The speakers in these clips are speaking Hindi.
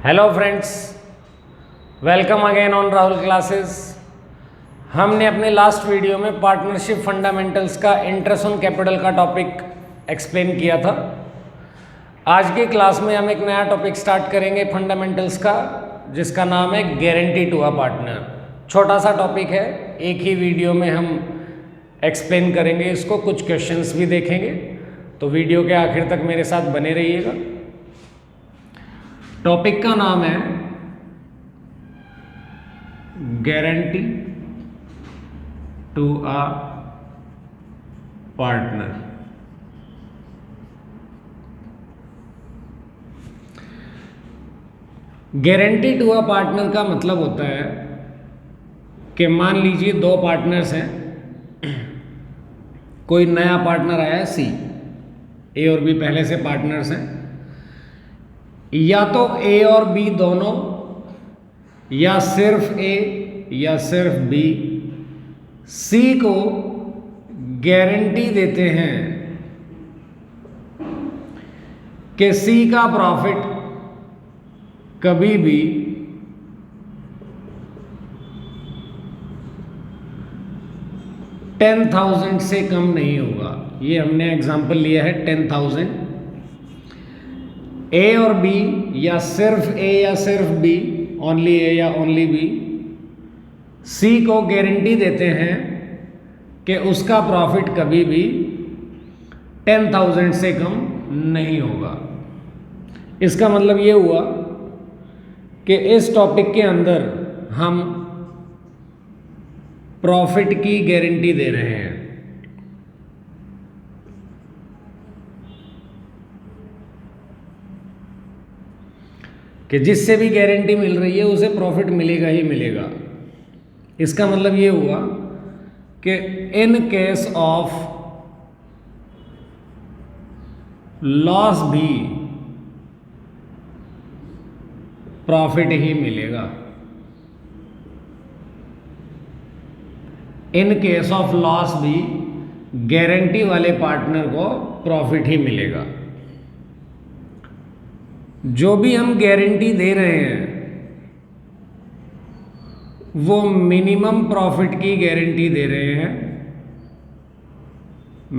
Hello friends, welcome again on Rahul classes. हमने अपने लास्ट वीडियो में पार्टनरशिप फंडामेंटल्स का इंटरेस्ट ऑन कैपिटल का टॉपिक एक्सप्लेन किया था। आज की क्लास में हम एक नया टॉपिक स्टार्ट करेंगे फंडामेंटल्स का, जिसका नाम है गारंटी टू अ पार्टनर। छोटा सा टॉपिक है, एक ही वीडियो में हम एक्सप्लेन करेंगे इसको, कुछ क्वेश्चंस भी देखेंगे, तो वीडियो के आखिर तक मेरे साथ बने रहिएगा। टॉपिक का नाम है guarantee to a partner. Guarantee to a partner का मतलब होता है कि मान लीजिए दो पार्टनर्स हैं, कोई नया पार्टनर आया है सी, ए और बी पहले से पार्टनर्स हैं, या तो ए और बी दोनों, या सिर्फ ए या सिर्फ बी सी को गारंटी देते हैं कि सी का प्रॉफिट कभी भी 10,000 से कम नहीं होगा। ये हमने एग्जांपल लिया है 10,000। ए और बी, या सिर्फ ए या सिर्फ बी, ओनली ए या ओनली बी, सी को गारंटी देते हैं कि उसका प्रॉफिट कभी भी 10,000 से कम नहीं होगा। इसका मतलब ये हुआ कि इस टॉपिक के अंदर हम प्रॉफिट की गारंटी दे रहे हैं। कि जिससे भी गारंटी मिल रही है उसे प्रॉफिट मिलेगा ही मिलेगा। इसका मतलब ये हुआ कि इन केस ऑफ लॉस भी प्रॉफिट ही मिलेगा। इन केस ऑफ लॉस भी गारंटी वाले पार्टनर को प्रॉफिट ही मिलेगा। जो भी हम गारंटी दे रहे हैं वो मिनिमम प्रॉफिट की गारंटी दे रहे हैं,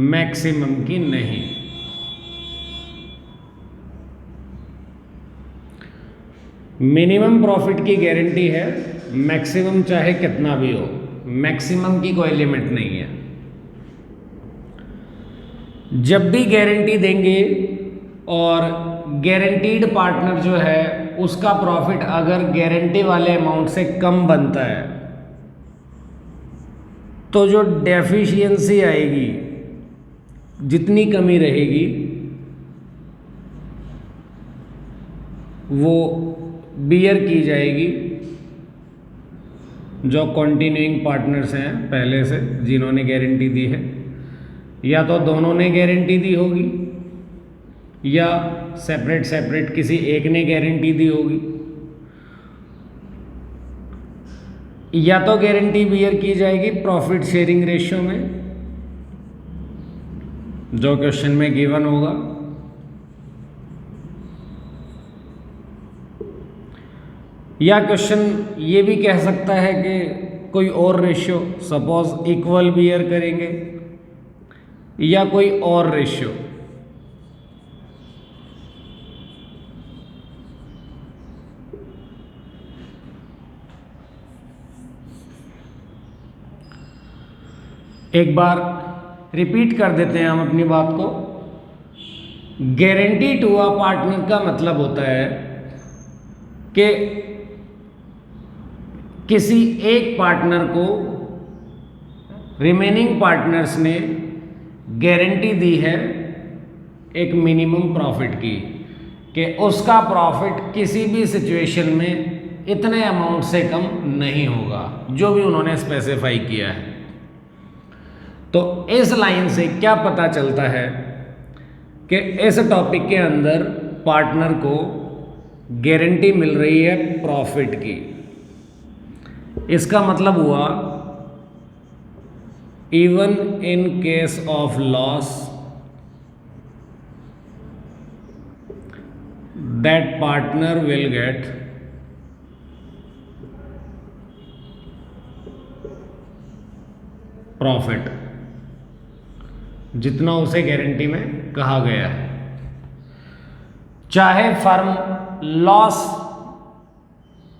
मैक्सिमम की नहीं। मिनिमम प्रॉफिट की गारंटी है, मैक्सिमम चाहे कितना भी हो, मैक्सिमम की कोई लिमिट नहीं है। जब भी गारंटी देंगे और गारंटीड पार्टनर जो है उसका प्रॉफिट अगर गारंटी वाले अमाउंट से कम बनता है तो जो डेफिशिएंसी आएगी, जितनी कमी रहेगी, वो बियर की जाएगी जो कंटिन्यूइंग पार्टनर्स हैं पहले से जिन्होंने गारंटी दी है। या तो दोनों ने गारंटी दी होगी या सेपरेट सेपरेट किसी एक ने गारंटी दी होगी, या तो गारंटी बियर की जाएगी प्रॉफिट शेयरिंग रेशियो में जो क्वेश्चन में गिवन होगा, या क्वेश्चन ये भी कह सकता है कि कोई और रेशियो, सपोज इक्वल बियर करेंगे या कोई और रेशियो। एक बार रिपीट कर देते हैं हम अपनी बात को। गारंटी टू अ पार्टनर का मतलब होता है कि किसी एक पार्टनर को रिमेनिंग पार्टनर्स ने गारंटी दी है एक मिनिमम प्रॉफिट की, कि उसका प्रॉफिट किसी भी सिचुएशन में इतने अमाउंट से कम नहीं होगा, जो भी उन्होंने स्पेसिफाई किया है। तो इस लाइन से क्या पता चलता है कि इस टॉपिक के अंदर पार्टनर को गारंटी मिल रही है प्रॉफिट की। इसका मतलब हुआ even in case of loss that partner will get profit, जितना उसे गारंटी में कहा गया है। चाहे फर्म लॉस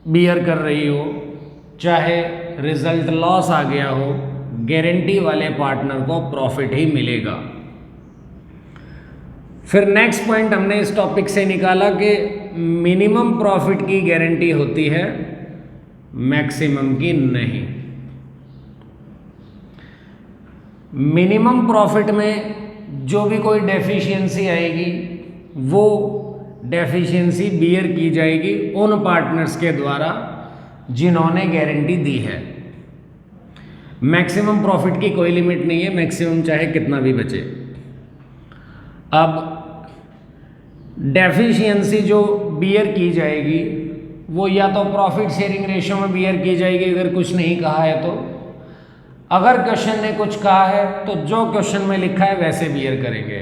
बियर कर रही हो, चाहे रिजल्ट लॉस आ गया हो, गारंटी वाले पार्टनर को प्रॉफिट ही मिलेगा। फिर नेक्स्ट पॉइंट हमने इस टॉपिक से निकाला कि मिनिमम प्रॉफिट की गारंटी होती है, मैक्सिमम की नहीं। मिनिमम प्रॉफिट में जो भी कोई डेफिशिएंसी आएगी वो डेफिशिएंसी बियर की जाएगी उन पार्टनर्स के द्वारा जिन्होंने गारंटी दी है। मैक्सिमम प्रॉफिट की कोई लिमिट नहीं है, मैक्सिमम चाहे कितना भी बचे। अब डेफिशिएंसी जो बियर की जाएगी वो या तो प्रॉफिट शेयरिंग रेशियो में बियर की जाएगी अगर कुछ नहीं कहा है तो, अगर क्वेश्चन ने कुछ कहा है तो जो क्वेश्चन में लिखा है वैसे बियर करेंगे।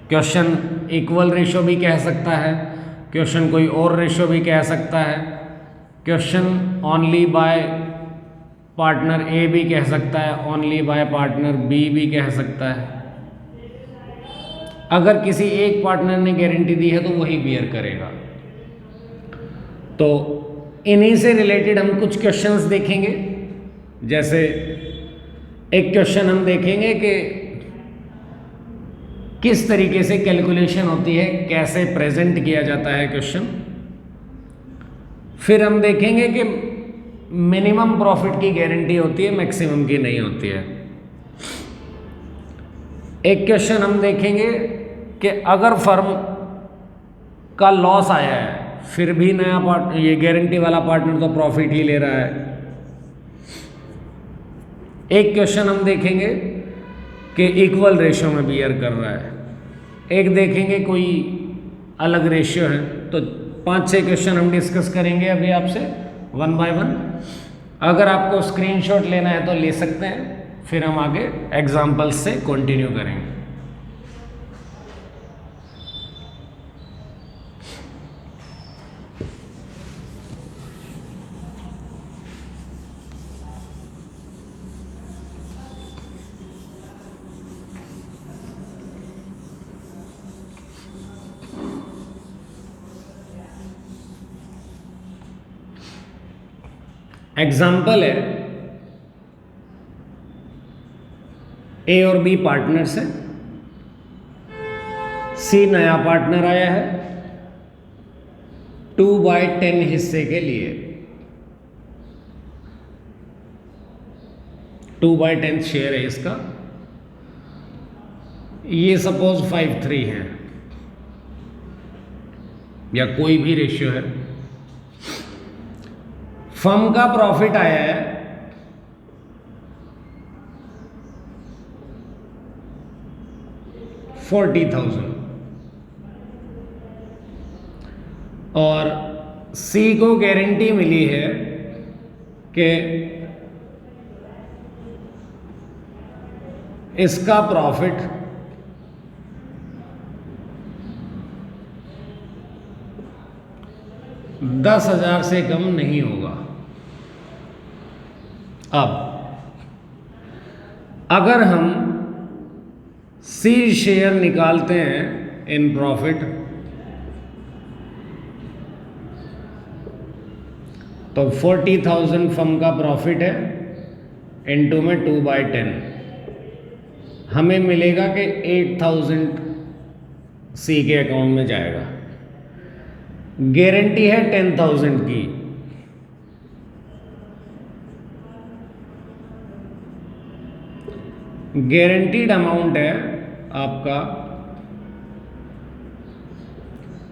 क्वेश्चन इक्वल रेशियो भी कह सकता है, क्वेश्चन कोई और रेशियो भी कह सकता है, क्वेश्चन ओनली बाय पार्टनर ए भी कह सकता है, ओनली बाय पार्टनर बी भी कह सकता है। अगर किसी एक पार्टनर ने गारंटी दी है तो वही बियर करेगा। तो इन्हीं से रिलेटेड हम कुछ क्वेश्चंस देखेंगे। जैसे एक क्वेश्चन हम देखेंगे कि किस तरीके से कैलकुलेशन होती है, कैसे प्रेजेंट किया जाता है क्वेश्चन। फिर हम देखेंगे कि मिनिमम प्रॉफिट की गारंटी होती है, मैक्सिमम की नहीं होती है। एक क्वेश्चन हम देखेंगे कि अगर फर्म का लॉस आया है फिर भी नया पार्टनर, ये गारंटी वाला पार्टनर तो प्रॉफिट ही ले रहा है। एक क्वेश्चन हम देखेंगे कि इक्वल रेशियो में बियर कर रहा है, एक देखेंगे कोई अलग रेशियो है। तो 5-6 क्वेश्चन हम डिस्कस करेंगे अभी आपसे वन बाय वन। अगर आपको स्क्रीनशॉट लेना है तो ले सकते हैं, फिर हम आगे एग्जाम्पल्स से कंटिन्यू करेंगे। एग्जाम्पल है, ए और बी पार्टनर्स है, सी नया पार्टनर आया है 2/10 हिस्से के लिए। 2/10 शेयर है इसका। ये सपोज 5:3 है या कोई भी रेशियो है। फर्म का प्रॉफिट आया है 40,000 और सी को गारंटी मिली है कि इसका प्रॉफिट 10,000 से कम नहीं होगा। अब अगर हम सी शेयर निकालते हैं इन प्रॉफिट तो 40,000 फर्म का प्रॉफिट है, इनटू में 2/10 हमें मिलेगा कि 8,000 सी के अकाउंट में जाएगा। गारंटी है 10,000 की। गारंटीड अमाउंट है आपका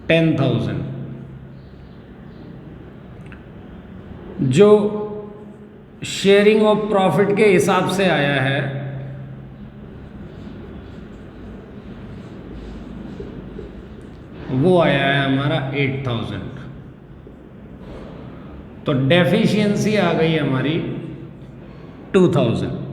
10,000। जो शेयरिंग ऑफ प्रॉफिट के हिसाब से आया है वो आया है हमारा 8,000। तो डेफिशिएंसी आ गई हमारी 2,000।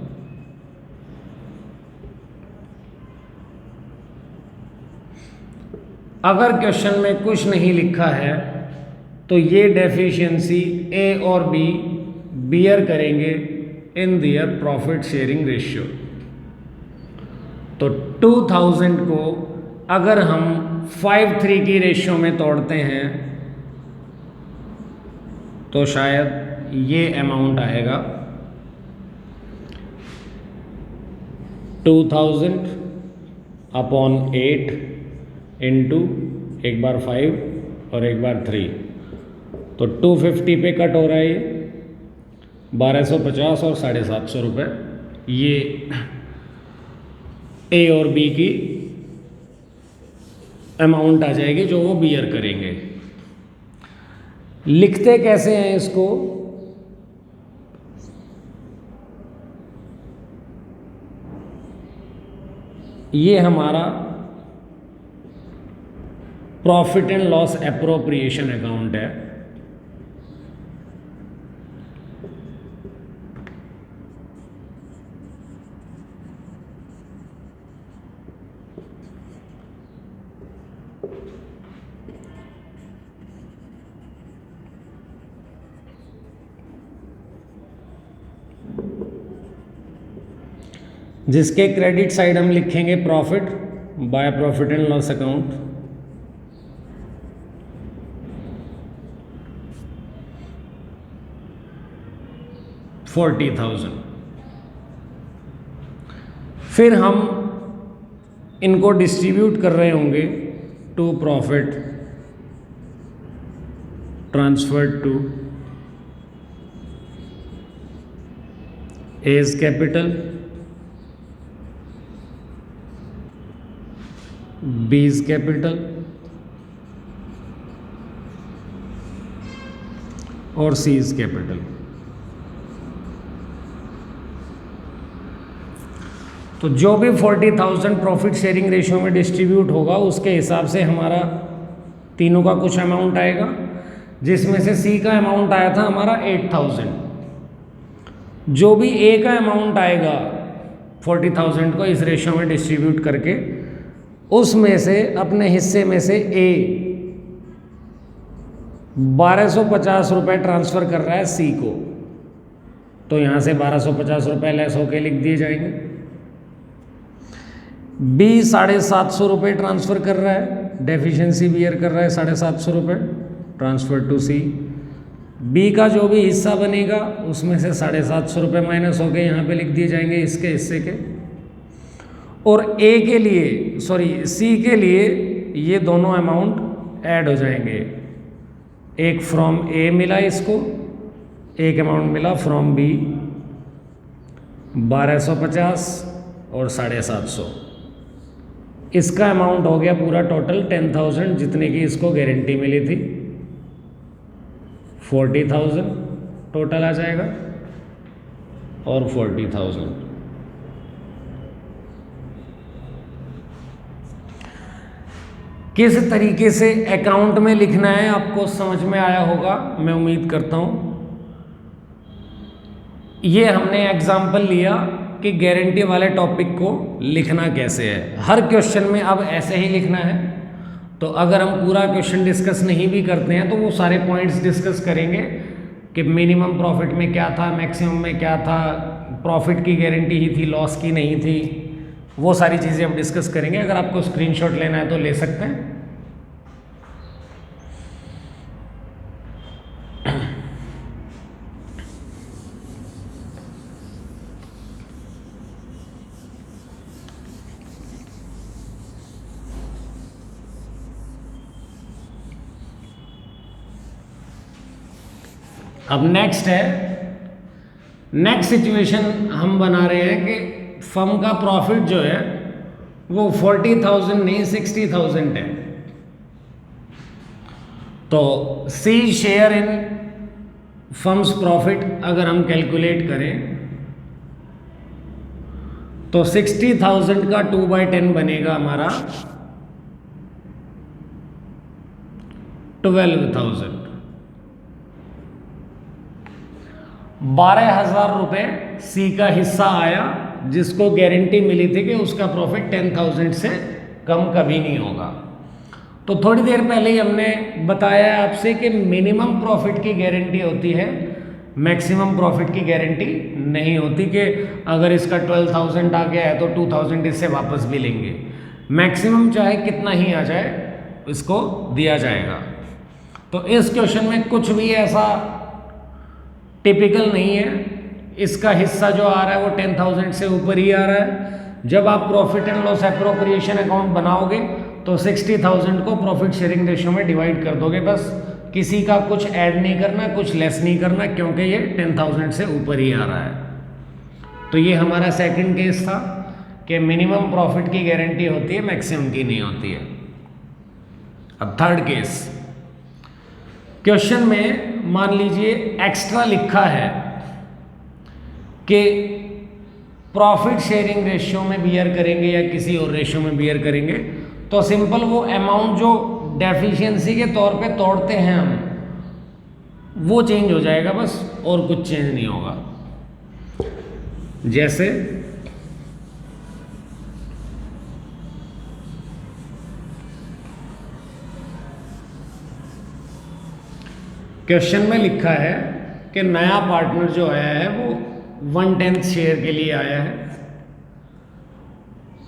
अगर क्वेश्चन में कुछ नहीं लिखा है तो ये डेफिशिएंसी ए और बी बियर करेंगे इन दियर प्रॉफिट शेयरिंग रेशियो। तो 2000 को अगर हम 5:3 की रेशियो में तोड़ते हैं तो शायद ये अमाउंट आएगा 2000 अपॉन 8 इंटू एक बार 5 और एक बार 3, तो 250 पे कट हो रहा है ये 1250 और 750 रुपये। ये ए और बी की अमाउंट आ जाएगी जो वो बियर करेंगे। लिखते कैसे हैं इसको? ये हमारा profit and loss appropriation account है। जिसके क्रेडिट साइड हम लिखेंगे profit by profit and loss account, $40,000। फिर हम इनको डिस्ट्रीब्यूट कर रहे होंगे to profit transferred to A's capital, B's capital और सीज कैपिटल। तो जो भी 40,000 प्रॉफिट शेयरिंग रेशियो में डिस्ट्रीब्यूट होगा उसके हिसाब से हमारा तीनों का कुछ अमाउंट आएगा, जिसमें से सी का अमाउंट आया था हमारा 8,000। जो भी ए का अमाउंट आएगा 40,000 को इस रेशियो में डिस्ट्रीब्यूट करके, उसमें से अपने हिस्से में से ए 1250 रुपये ट्रांसफ़र कर रहा है सी को, तो यहाँ से 1250 रुपये लेस होके लिख दिए जाएंगे। बी 750 रुपये ट्रांसफ़र कर रहा है, डेफिशिएंसी बियर कर रहा है 750 रुपये ट्रांसफ़र टू सी। बी का जो भी हिस्सा बनेगा उसमें से 750 रुपये माइनस होके यहाँ पे लिख दिए जाएंगे इसके हिस्से के। और ए के लिए सी के लिए ये दोनों अमाउंट ऐड हो जाएंगे। एक फ्रॉम ए मिला इसको, एक अमाउंट मिला फ्रॉम बी 1250 और 750। इसका अमाउंट हो गया पूरा टोटल 10,000, जितने की इसको गारंटी मिली थी 40,000 टोटल आ जाएगा और 40,000। किस तरीके से अकाउंट में लिखना है आपको समझ में आया होगा, मैं उम्मीद करता हूं। ये हमने एग्जाम्पल लिया कि गारंटी वाले टॉपिक को लिखना कैसे है। हर क्वेश्चन में अब ऐसे ही लिखना है। तो अगर हम पूरा क्वेश्चन डिस्कस नहीं भी करते हैं तो वो सारे पॉइंट्स डिस्कस करेंगे कि मिनिमम प्रॉफिट में क्या था, मैक्सिमम में क्या था, प्रॉफिट की गारंटी ही थी, लॉस की नहीं थी, वो सारी चीज़ें हम डिस्कस करेंगे। अगर आपको स्क्रीनशॉट लेना है तो ले सकते हैं। अब नेक्स्ट सिचुएशन हम बना रहे हैं कि फर्म का प्रॉफिट जो है वो 40,000 नहीं 60,000 है। तो C share in firms profit अगर हम कैलकुलेट करें तो 60,000 का 2/10 बनेगा हमारा 12,000। 12,000 रुपये सी का हिस्सा आया, जिसको गारंटी मिली थी कि उसका प्रॉफिट 10,000 से कम कभी नहीं होगा। तो थोड़ी देर पहले ही हमने बताया आपसे कि मिनिमम प्रॉफिट की गारंटी होती है, मैक्सिमम प्रॉफिट की गारंटी नहीं होती कि अगर इसका 12,000 आ गया है तो 2,000 इससे वापस भी लेंगे। मैक्सिमम चाहे कितना ही आ जाए इसको दिया जाएगा। तो इस क्वेश्चन में कुछ भी ऐसा टिपिकल नहीं है। इसका हिस्सा जो आ रहा है वो 10,000 से ऊपर ही आ रहा है। जब आप profit and loss appropriation account बनाओगे तो 60,000 को प्रॉफिट शेयरिंग रेशियो में डिवाइड कर दोगे, बस किसी का कुछ ऐड नहीं करना, कुछ लेस नहीं करना, क्योंकि ये 10,000 से ऊपर ही आ रहा है। तो ये हमारा सेकंड केस था कि मिनिमम प्रॉफिट की गारंटी होती है, मैक्सिमम की नहीं होती है। अब थर्ड केस, क्वेश्चन में मान लीजिए एक्स्ट्रा लिखा है कि प्रॉफिट शेयरिंग रेशियो में बियर करेंगे या किसी और रेशियो में बियर करेंगे, तो सिंपल वो अमाउंट जो डेफिशिएंसी के तौर पे तोड़ते हैं हम, वो चेंज हो जाएगा बस, और कुछ चेंज नहीं होगा। जैसे क्वेश्चन में लिखा है कि नया पार्टनर जो आया है वो 1/10 शेयर के लिए आया है,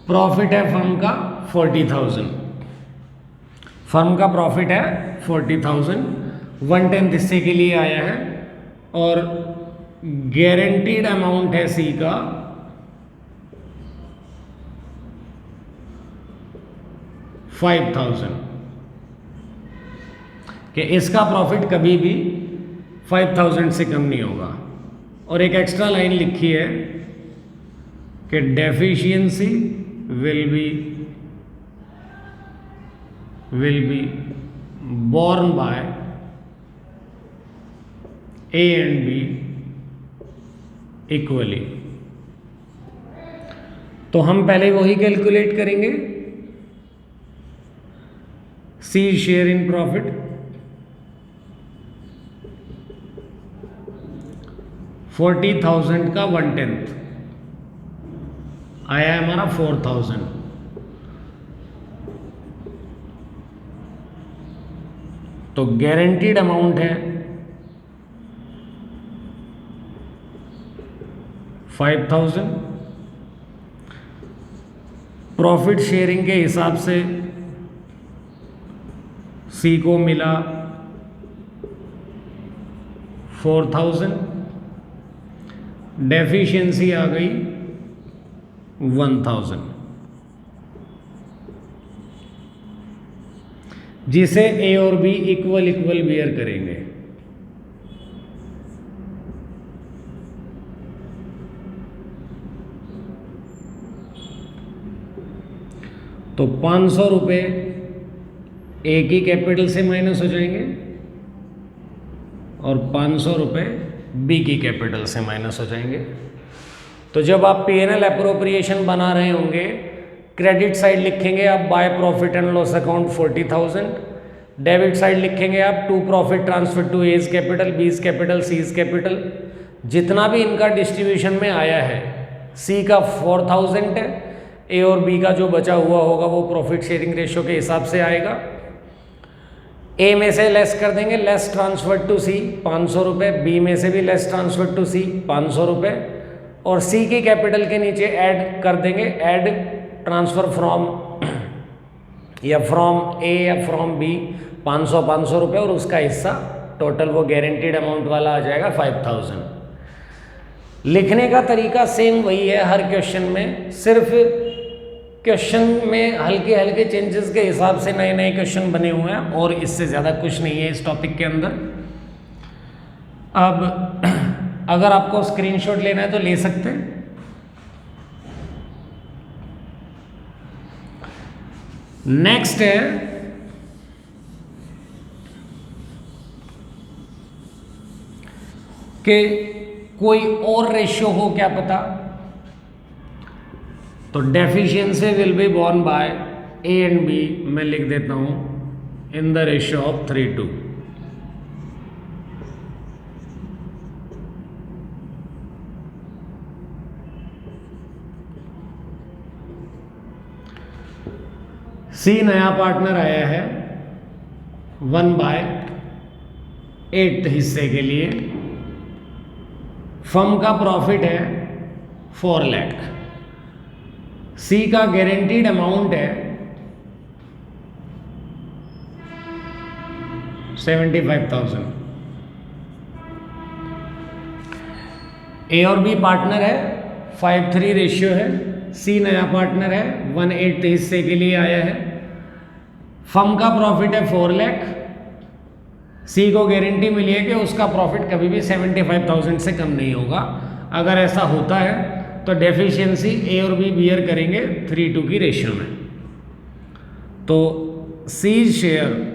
प्रॉफिट है फर्म का 40,000, फर्म का प्रॉफिट है 40,000, 1/10 हिस्से के लिए आया है और गारंटीड अमाउंट है सी का 5,000, कि इसका प्रॉफिट कभी भी 5,000 से कम नहीं होगा। और एक एक्स्ट्रा लाइन लिखी है कि deficiency will B borne by A and B equally. तो हम पहले वही कैलकुलेट करेंगे, सी शेयर इन प्रॉफिट, $40,000 का 1/10 आया है हमारा 4,000, तो गारंटीड अमाउंट है 5,000, प्रॉफिट शेयरिंग के हिसाब से सी को मिला 4,000, डेफिशिएंसी आ गई 1,000, जिसे ए और बी इक्वल बियर करेंगे। तो 500 रुपये ए की कैपिटल से माइनस हो जाएंगे और 500 रुपये बी की कैपिटल से माइनस हो जाएंगे। तो जब आप P&L एप्रोप्रिएशन बना रहे होंगे, क्रेडिट साइड लिखेंगे आप by profit and loss account 40,000, debit side लिखेंगे आप to profit transfer to A's capital, B's capital, C's capital. जितना भी इनका डिस्ट्रीब्यूशन में आया है, सी का 4,000 है, ए और बी का जो बचा हुआ होगा वो प्रॉफिट शेयरिंग रेशियो के हिसाब से आएगा। ए में से लेस कर देंगे, लेस ट्रांसफर टू सी 500 रुपये, बी में से भी लेस ट्रांसफर टू सी 500 रुपये, और सी की कैपिटल के नीचे ऐड कर देंगे, ऐड ट्रांसफर फ्रॉम या फ्रॉम ए या फ्रॉम बी 500 रुपये, और उसका हिस्सा टोटल वो गारंटीड अमाउंट वाला आ जाएगा 5,000। लिखने का तरीका सेम वही है हर क्वेश्चन में, सिर्फ क्वेश्चन में हल्के हल्के चेंजेस के हिसाब से नए नए क्वेश्चन बने हुए हैं, और इससे ज़्यादा कुछ नहीं है इस टॉपिक के अंदर। अब अगर आपको स्क्रीनशॉट लेना है तो ले सकते हैं। नेक्स्ट है कि कोई और रेशियो हो, क्या पता, तो deficiency will be borne by A and B, मैं लिख देता हूं in the ratio of 3:2। C नया पार्टनर आया है, 1/8 हिस्से के लिए फर्म का प्रॉफिट है 4 लाख, सी का गारंटीड अमाउंट है 75,000। ए और बी पार्टनर है, 5:3 रेशियो है, सी नया पार्टनर है, 1/8 हिस्से के लिए आया है, फर्म का प्रॉफिट है 4 लाख, सी को गारंटी मिली है कि उसका प्रॉफिट कभी भी 75,000 से कम नहीं होगा। अगर ऐसा होता है तो डेफिशिएंसी ए और बी बियर करेंगे 3:2 की रेशियो में। तो सी शेयर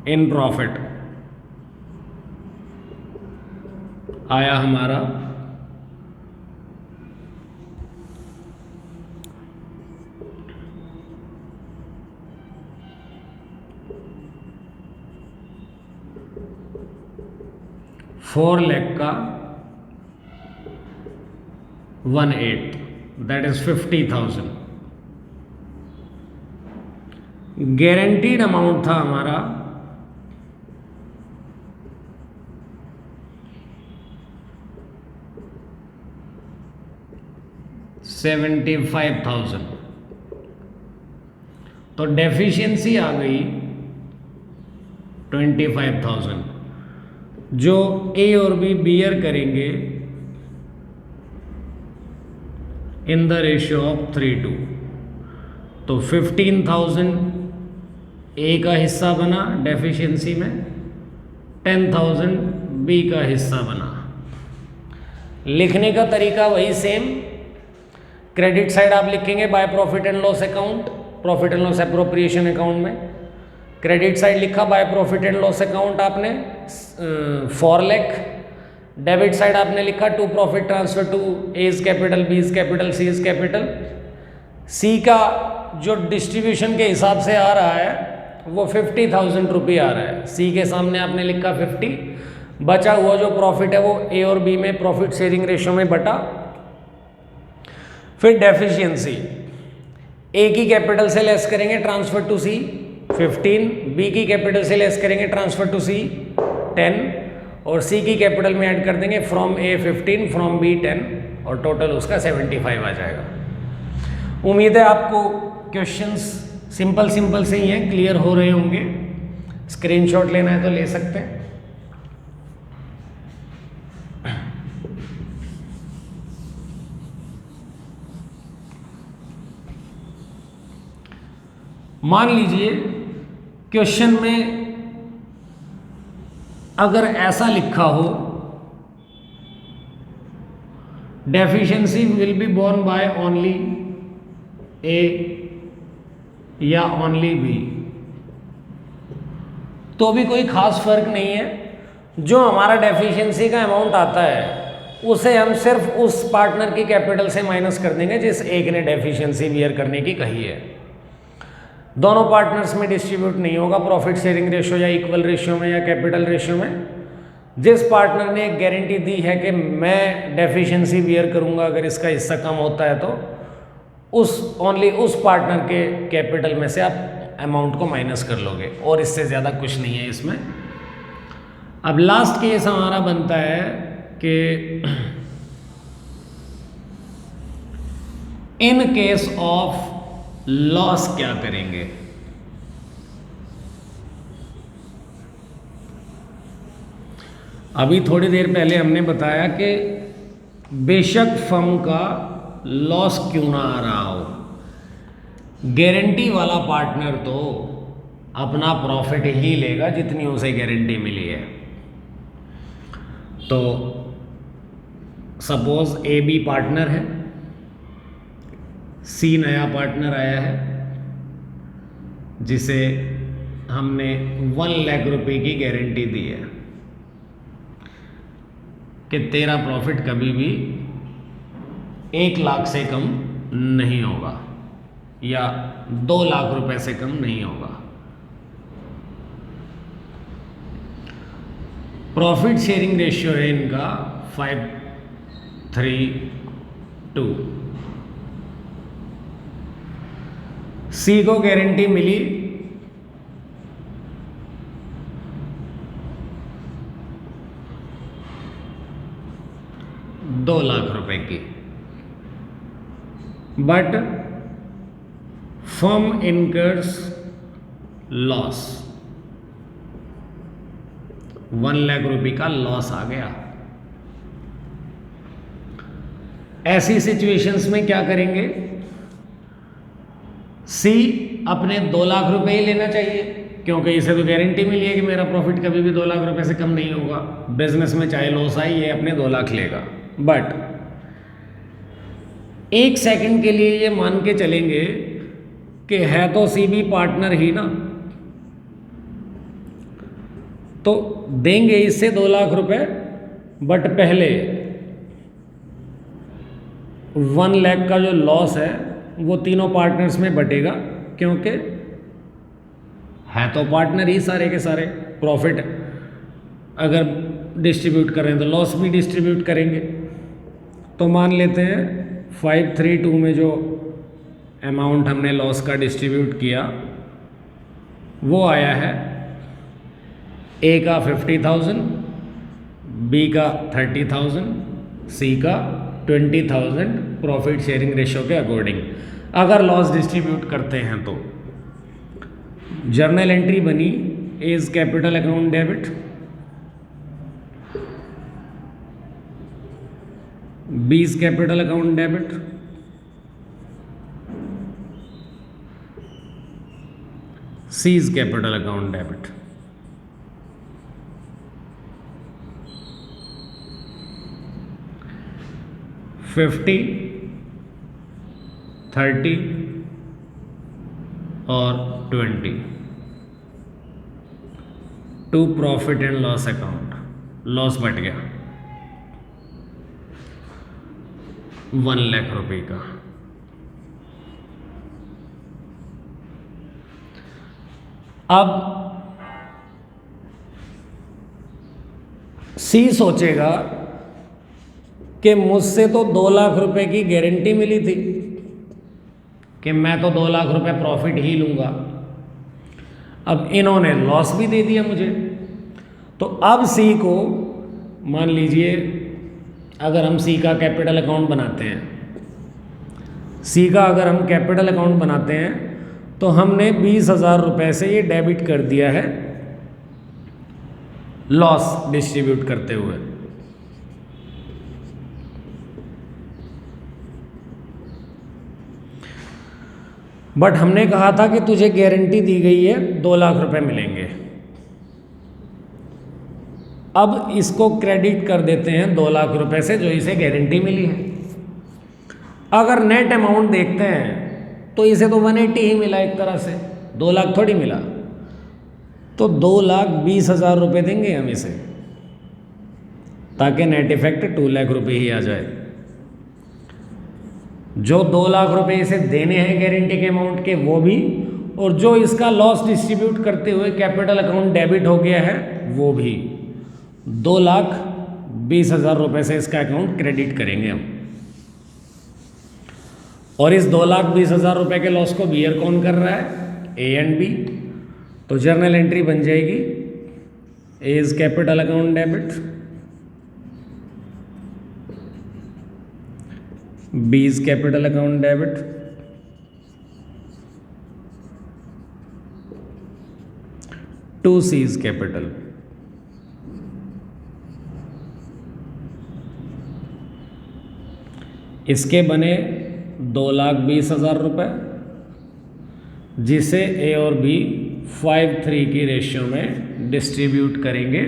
इन प्रॉफिट आया हमारा 4 लाख का 1/8 दैट इज 50,000। गारंटीड अमाउंट था हमारा 75,000। तो डेफिशिएंसी आ गई 25,000 जो ए और बी बियर करेंगे इन द रेशियो ऑफ 3:2। तो 15,000 ए का हिस्सा बना डेफिशिएंसी में, 10,000 बी का हिस्सा बना। लिखने का तरीका वही सेम, क्रेडिट साइड आप लिखेंगे by profit and loss account, profit and loss appropriation account में। क्रेडिट साइड लिखा by profit and loss account आपने 4 लाख, डेबिट साइड आपने लिखा to profit transfer to A's capital, B is capital, C is capital. C का जो डिस्ट्रीब्यूशन के हिसाब से आ रहा है वो 50,000 रुपये आ रहा है, सी के सामने आपने लिखा 50, बचा हुआ जो प्रॉफिट है वो ए और बी में प्रॉफिट शेयरिंग रेशियो में बटा। फिर डेफिशिएंसी ए की कैपिटल से लेस करेंगे ट्रांसफर टू सी 15, बी की कैपिटल से लेस करेंगे ट्रांसफर टू सी 10 और सी की कैपिटल में ऐड कर देंगे फ्रॉम ए 15 फ्रॉम बी 10 और टोटल उसका 75 आ जाएगा। उम्मीद है आपको क्वेश्चंस सिंपल से ही हैं, क्लियर हो रहे होंगे। स्क्रीनशॉट लेना है तो ले सकते हैं। मान लीजिए क्वेश्चन में अगर ऐसा लिखा हो deficiency will be borne by only A या ओनली बी, तो भी कोई खास फर्क नहीं है। जो हमारा डेफिशिएंसी का अमाउंट आता है उसे हम सिर्फ उस पार्टनर की कैपिटल से माइनस कर देंगे जिस एक ने डेफिशिएंसी बियर करने की कही है। दोनों पार्टनर्स में डिस्ट्रीब्यूट नहीं होगा प्रॉफिट शेयरिंग रेशियो या इक्वल रेशियो में या कैपिटल रेशियो में। जिस पार्टनर ने एक गारंटी दी है कि मैं डेफिशिएंसी बियर करूंगा अगर इसका हिस्सा कम होता है तो ओनली उस पार्टनर के कैपिटल में से आप अमाउंट को माइनस कर लोगे और इससे ज़्यादा कुछ नहीं है इसमें। अब लास्ट केस हमारा बनता है कि इन केस ऑफ लॉस क्या करेंगे। अभी थोड़ी देर पहले हमने बताया कि बेशक फर्म का लॉस क्यों ना आ रहा हो, गारंटी वाला पार्टनर तो अपना प्रॉफिट ही लेगा जितनी उसे गारंटी मिली है। तो सपोज ए बी पार्टनर है, सी नया पार्टनर आया है जिसे हमने 1 लाख रुपए की गारंटी दी है कि तेरा प्रॉफिट कभी भी 1 लाख से कम नहीं होगा या 2 लाख रुपए से कम नहीं होगा। प्रॉफिट शेयरिंग रेशियो है इनका 5:3:2। सी को गारंटी मिली 2 लाख रुपए की, but firm incurs loss, 1 lakh रुपए का लॉस आ गया। ऐसी सिचुएशंस में क्या करेंगे? सी अपने 2 लाख रुपए ही लेना चाहिए, क्योंकि इसे तो गारंटी मिली है कि मेरा प्रॉफिट कभी भी 2 लाख रुपए से कम नहीं होगा। बिजनेस में चाहे लॉस आए, ये अपने 2 लाख लेगा। बट 1 सेकंड के लिए ये मान के चलेंगे कि है तो सी भी पार्टनर ही ना, तो देंगे इससे 2 लाख रुपए, बट पहले 1 लाख का जो लॉस है वो तीनों पार्टनर्स में बटेगा, क्योंकि है तो पार्टनर ही सारे के सारे। प्रॉफिट अगर डिस्ट्रीब्यूट कर रहे हैं तो लॉस भी डिस्ट्रीब्यूट करेंगे। तो मान लेते हैं 532 में जो अमाउंट हमने लॉस का डिस्ट्रीब्यूट किया वो आया है, ए का 50,000, बी का 30,000, सी का 20,000 प्रॉफिट शेयरिंग रेशो के अकॉर्डिंग। अगर लॉस डिस्ट्रीब्यूट करते हैं तो जर्नल एंट्री बनी, A's capital account debit, B is capital account debit, C is capital account debit. $50, $30 और $20 to profit and loss account. Loss बट गया 1 लाख रुपए का। अब सी सोचेगा कि मुझसे तो 2 लाख रुपए की गारंटी मिली थी कि मैं तो 2 लाख रुपए प्रॉफिट ही लूँगा, अब इन्होंने लॉस भी दे दिया मुझे। तो अब सी को मान लीजिए, अगर हम सी का कैपिटल अकाउंट बनाते हैं, सी का अगर हम कैपिटल अकाउंट बनाते हैं तो हमने 20,000 रुपये से ये डेबिट कर दिया है लॉस डिस्ट्रीब्यूट करते हुए। बट हमने कहा था कि तुझे गारंटी दी गई है 2 लाख रुपए मिलेंगे। अब इसको क्रेडिट कर देते हैं 2 लाख रुपए से जो इसे गारंटी मिली है। अगर नेट अमाउंट देखते हैं तो इसे तो 180 ही मिला, एक तरह से 2 लाख थोड़ी मिला। तो 2,20,000 रुपये देंगे हम इसे, ताकि नेट इफेक्ट 2 लाख रुपये ही आ जाए। जो 2 लाख रुपए इसे देने हैं गारंटी के अमाउंट के वो भी, और जो इसका लॉस डिस्ट्रीब्यूट करते हुए कैपिटल अकाउंट डेबिट हो गया है वो भी। 2,20,000 रुपये से इसका अकाउंट क्रेडिट करेंगे हम। और इस 2,20,000 रुपये के लॉस को बियर कौन कर रहा है? A and B. तो जर्नल एंट्री बन जाएगी, A is capital account debit, B is capital account debit, to C is capital. इसके बने 2,20,000 रुपये, जिसे ए और बी 5:3 की रेशियो में डिस्ट्रीब्यूट करेंगे।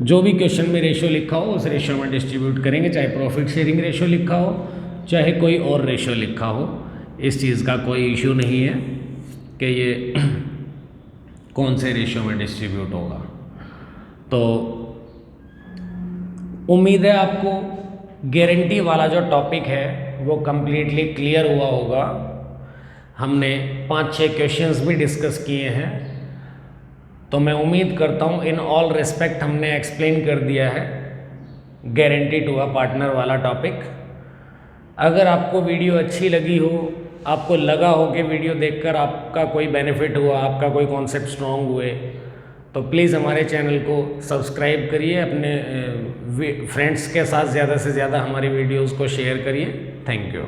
जो भी क्वेश्चन में रेशियो लिखा हो उस रेशियो में डिस्ट्रीब्यूट करेंगे, चाहे प्रॉफिट शेयरिंग रेशियो लिखा हो चाहे कोई और रेशियो लिखा हो। इस चीज़ का कोई इश्यू नहीं है कि ये कौन से रेशियो में डिस्ट्रीब्यूट होगा। तो उम्मीद है आपको गारंटी वाला जो टॉपिक है वो कम्प्लीटली क्लियर हुआ होगा। हमने 5-6 क्वेश्चंस भी डिस्कस किए हैं, तो मैं उम्मीद करता हूँ इन ऑल रिस्पेक्ट हमने एक्सप्लेन कर दिया है गारंटी टू अ पार्टनर वाला टॉपिक। अगर आपको वीडियो अच्छी लगी हो, आपको लगा हो कि वीडियो देखकर आपका कोई बेनिफिट हुआ, आपका कोई कॉन्सेप्ट स्ट्रॉन्ग हुए, तो प्लीज़ हमारे चैनल को सब्सक्राइब करिए, अपने फ्रेंड्स के साथ ज़्यादा से ज़्यादा हमारी वीडियोज़ को शेयर करिए। Thank you.